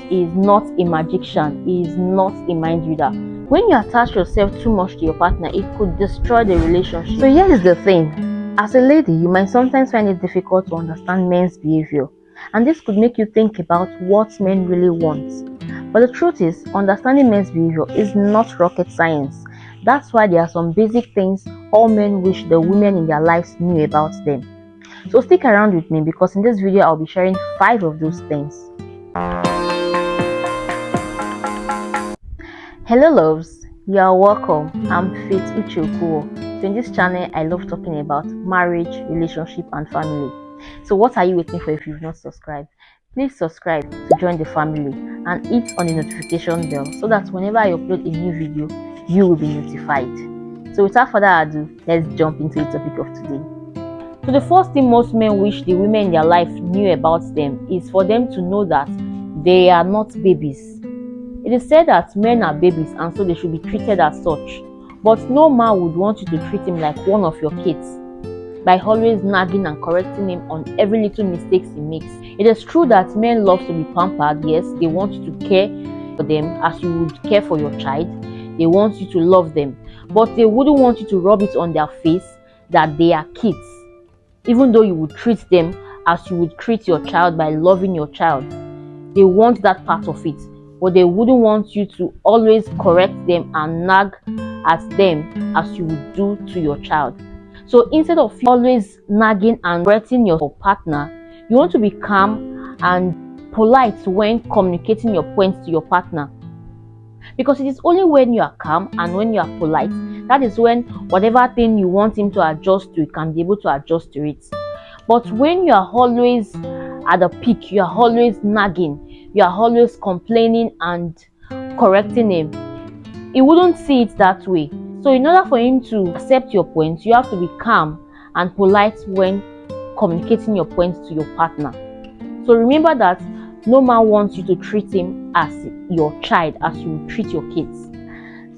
is not a magician, he is not a mind reader. When you attach yourself too much to your partner, it could destroy the relationship. So here is the thing. As a lady, you might sometimes find it difficult to understand men's behavior, and this could make you think about what men really want. But the truth is, understanding men's behavior is not rocket science. That's why there are some basic things all men wish the women in their lives knew about them. So stick around with me, because in this video I'll be sharing 5 of those things. Hello loves, you are welcome. I'm Faith Ucheokuo. So in this channel I love talking about marriage, relationship and family. So what are you waiting for if you've not subscribed? Please subscribe to join the family and hit on the notification bell so that whenever I upload a new video, you will be notified. So without further ado, let's jump into the topic of today. So the first thing most men wish the women in their life knew about them is for them to know that they are not babies. It is said that men are babies and so they should be treated as such. But no man would want you to treat him like one of your kids by always nagging and correcting him on every little mistakes he makes. It is true that men love to be pampered. Yes, they want you to care for them as you would care for your child. They want you to love them, but they wouldn't want you to rub it on their face that they are kids, even though you would treat them as you would treat your child by loving your child. They want that part of it, but they wouldn't want you to always correct them and nag at them as you would do to your child. So instead of always nagging and correcting your partner, you want to be calm and polite when communicating your points to your partner. Because it is only when you are calm and when you are polite, that is when whatever thing you want him to adjust to, he can be able to adjust to it. But when you are always at the peak, you are always nagging, you are always complaining and correcting him, he wouldn't see it that way. So in order for him to accept your points, you have to be calm and polite when communicating your points to your partner. So remember that no man wants you to treat him as your child, as you would treat your kids.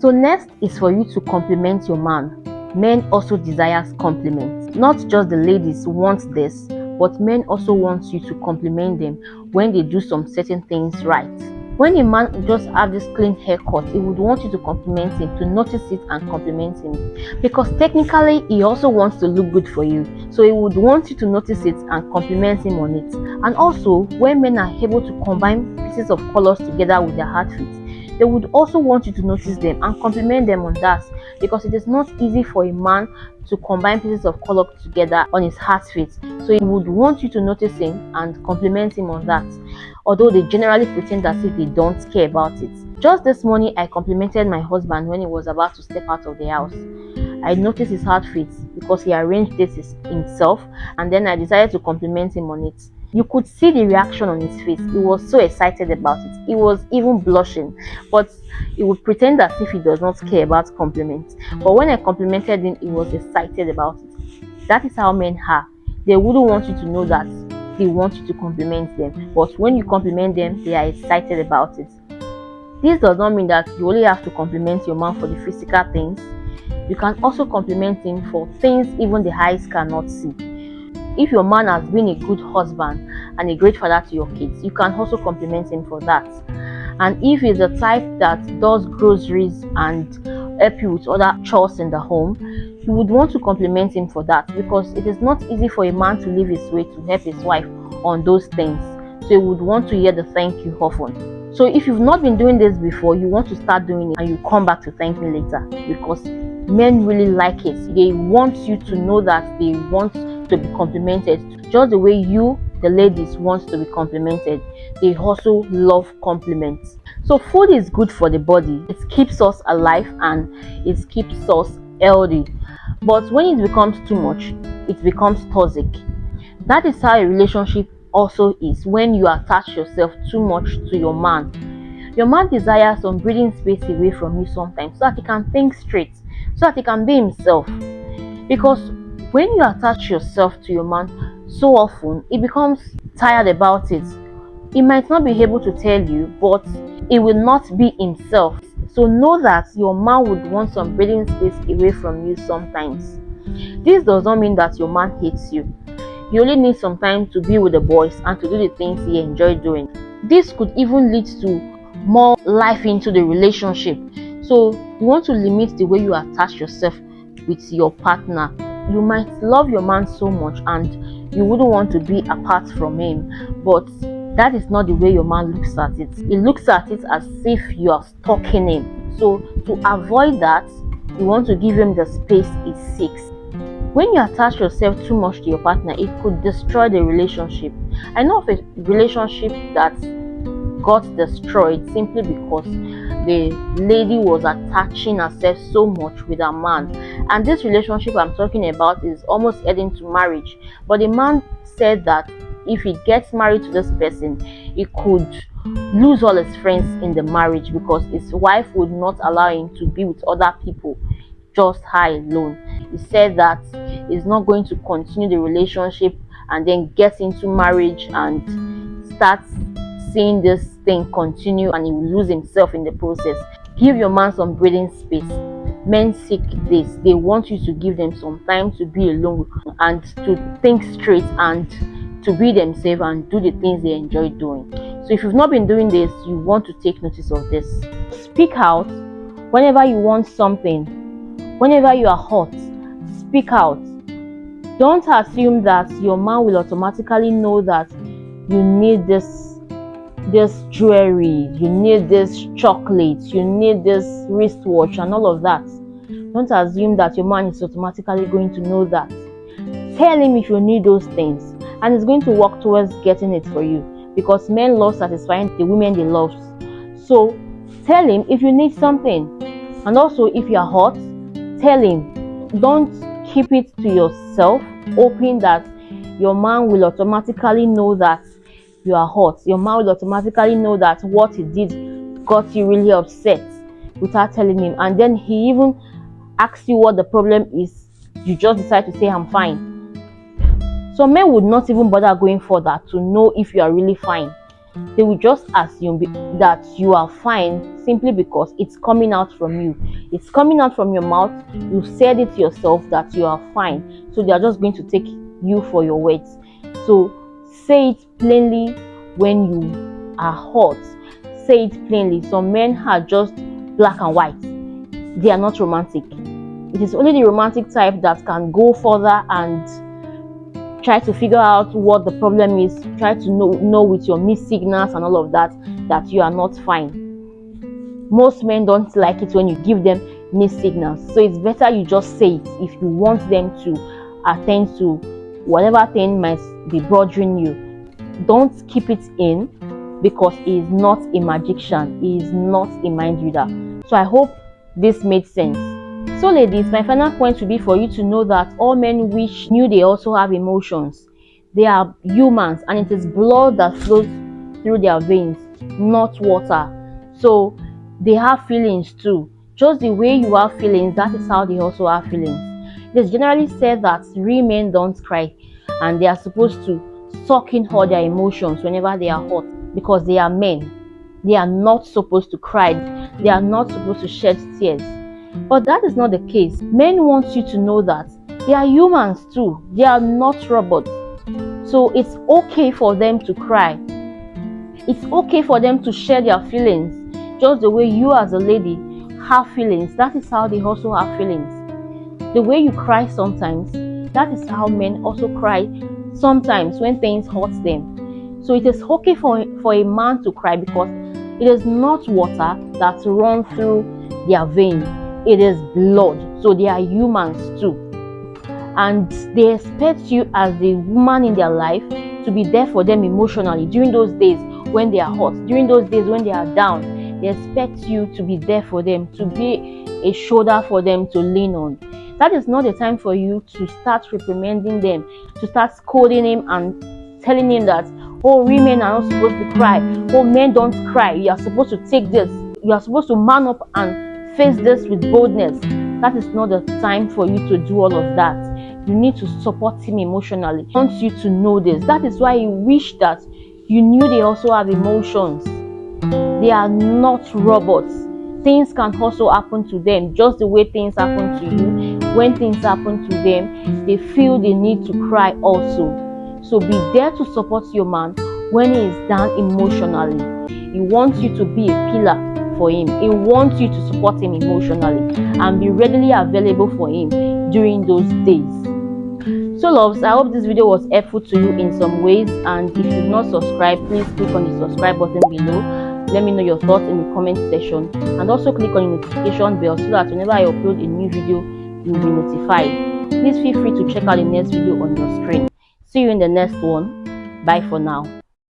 So next is for you to compliment your man. Men also desires compliments. Not just the ladies want this, but men also want you to compliment them when they do some certain things right. When a man just have this clean haircut, he would want you to compliment him, to notice it and compliment him, because technically he also wants to look good for you. So he would want you to notice it and compliment him on it. And also, when men are able to combine pieces of colors together with their outfits, they would also want you to notice them and compliment them on that, because it is not easy for a man to combine pieces of color together on his outfit. So he would want you to notice him and compliment him on that, although they generally pretend as if they don't care about it. Just this morning, I complimented my husband when he was about to step out of the house. I noticed his outfit because he arranged this himself, and then I decided to compliment him on it. You could see the reaction on his face. He was so excited about it. He was even blushing, but he would pretend as if he does not care about compliments. But when I complimented him, he was excited about it. That is how men are. They wouldn't want you to know that they want you to compliment them, but when you compliment them, they are excited about it. This does not mean that you only have to compliment your man for the physical things. You can also compliment him for things even the eyes cannot see. If your man has been a good husband and a great father to your kids, you can also compliment him for that. And if he's the type that does groceries and help you with other chores in the home, you would want to compliment him for that, because it is not easy for a man to leave his way to help his wife on those things. So you would want to hear the thank you often. So if you've not been doing this before, you want to start doing it and you come back to thank me later, because men really like it. They want you to know that they want to be complimented, just the way you, the ladies, want to be complimented. They also love compliments. So food is good for the body. It keeps us alive and it keeps us healthy. But when it becomes too much, it becomes toxic. That is how a relationship also is when you attach yourself too much to your man. Your man desires some breathing space away from you sometimes so that he can think straight, so that he can be himself. Because when you attach yourself to your man so often, he becomes tired about it. He might not be able to tell you, but he will not be himself. So know that your man would want some breathing space away from you sometimes. This does not mean that your man hates you. You only need some time to be with the boys and to do the things he enjoys doing. This could even lead to more life into the relationship. So you want to limit the way you attach yourself with your partner. You might love your man so much and you wouldn't want to be apart from him, but that is not the way your man looks at it. He looks at it as if you are stalking him. So to avoid that, you want to give him the space he seeks. When you attach yourself too much to your partner, it could destroy the relationship. I know of a relationship that got destroyed simply because the lady was attaching herself so much with her man. And this relationship I'm talking about is almost heading to marriage. But the man said that if he gets married to this person, he could lose all his friends in the marriage because his wife would not allow him to be with other people, just her alone. He said that he's not going to continue the relationship and then get into marriage and start seeing this thing continue, and he will lose himself in the process. Give your man some breathing space. Men seek this. They want you to give them some time to be alone and to think straight and to be themselves and do the things they enjoy doing. So if you've not been doing this, you want to take notice of this. Speak out whenever you want something. Whenever you are hot, speak out. Don't assume that your man will automatically know that you need this jewelry, you need this chocolate, you need this wristwatch and all of that. Don't assume that your man is automatically going to know that. Tell him if you need those things, and he's going to work towards getting it for you, because men love satisfying the women they love. So tell him if you need something. And also, if you are hot, tell him. Don't keep it to yourself, hoping that your man will automatically know that you are hot. Your man will automatically know that what he did got you really upset without telling him, and then he even asks you what the problem is. You just decide to say, I'm fine. Some men would not even bother going further to know if you are really fine. They will just assume that you are fine simply because it's coming out from you. It's coming out from your mouth. You said it yourself that you are fine. So they are just going to take you for your words. So say it plainly when you are hot. Say it plainly. Some men are just black and white. They are not romantic. It is only the romantic type that can go further and try to figure out what the problem is, try to know with your missed signals and all of that you are not fine. Most men don't like it when you give them missed signals. So it's better you just say it if you want them to attend to whatever thing might be bothering you. Don't keep it in, because he is not a magician. He is not a mind reader. So I hope this made sense. So ladies, my final point would be for you to know that all men knew they also have emotions. They are humans, and it is blood that flows through their veins, not water. So they have feelings too. Just the way you have feelings, that is how they also have feelings. It is generally said that real men don't cry, and they are supposed to suck in all their emotions whenever they are hot, because they are men. They are not supposed to cry. They are not supposed to shed tears. But that is not the case. Men want you to know that they are humans too. They are not robots. So it's okay for them to cry. It's okay for them to share their feelings. Just the way you as a lady have feelings, that is how they also have feelings. The way you cry sometimes, that is how men also cry sometimes when things hurt them. So it is okay for a man to cry, because it is not water that runs through their veins. It is blood. So they are humans too, and they expect you as the woman in their life to be there for them emotionally during those days when they are hot, during those days when they are down. They expect you to be there for them, to be a shoulder for them to lean on. That is not the time for you to start reprimanding them, to start scolding him and telling him that, oh, women are not supposed to cry, oh, men don't cry, you are supposed to take this, you are supposed to man up and face this with boldness. That is not the time for you to do all of that. You need to support him emotionally. He wants you to know this. That is why he wished that you knew they also have emotions. They are not robots. Things can also happen to them, just the way things happen to you. When things happen to them, they feel the need to cry also. So be there to support your man, when he is down emotionally. He wants you to be a pillar for him. He wants you to support him emotionally and be readily available for him during those days. So loves, I hope this video was helpful to you in some ways, and if you've not subscribed, please click on the subscribe button below. Let me know your thoughts in the comment section, and also click on the notification bell so that whenever I upload a new video, you will be notified. Please feel free to check out the next video on your screen. See you in the next one. Bye for now.